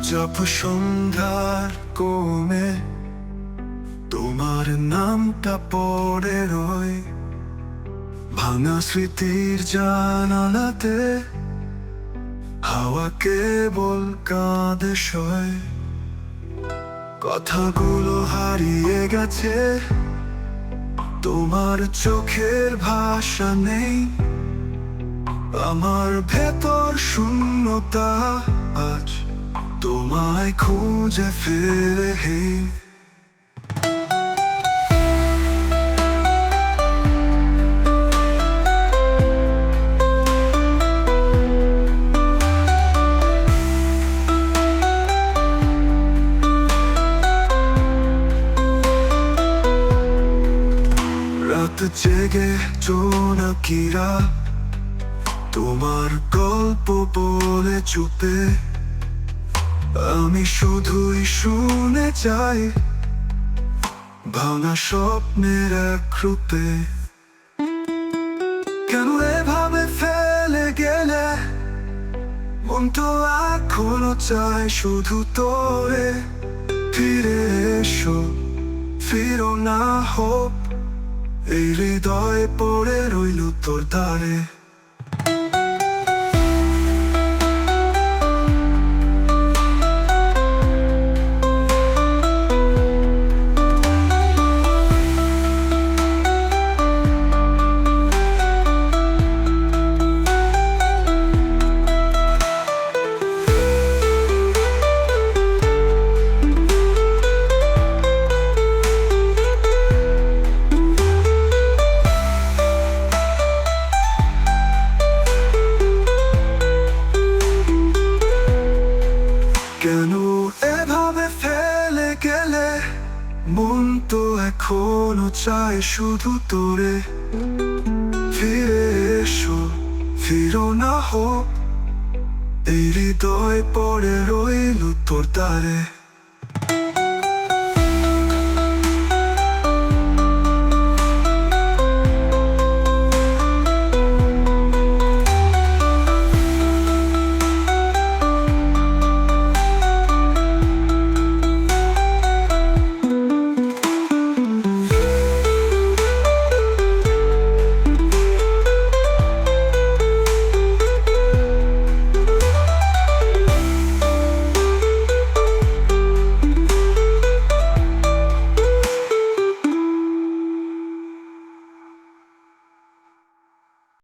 জপ সন্ধ্যার কোণে তোমার নামটা পড়ে রয়, ভাঙা স্মৃতির জানালাতে হাওয়া কেবল কাঁদে সয়। কথাগুলো হারিয়ে গেছে, তোমার চোখের ভাষা নেই। আমার ভেতর শূন্যতা আজ তোমায় খুঁজে ফেরে। রাত জেগে জোনাকিরা তোমার গল্প বলে চুপে, আমি শুধুই শুনে যাই ভাঙা স্বপ্নের এক রূপে। কেন এভাবে ফেলে গেলে, মন তো এখনো চায় শুধু তোরে। ফিরে এসো, ফিরো না হোক, এই হৃদয় পড়ে রইল তোর দ্বারে। কেন এভাবে ফেলে গেলে, মন তো এখনো চায় শুধু তোরে। ফিরে এসো, ফিরো না হোক, এই হৃদয় পড়ে রইল তোর দ্বারে।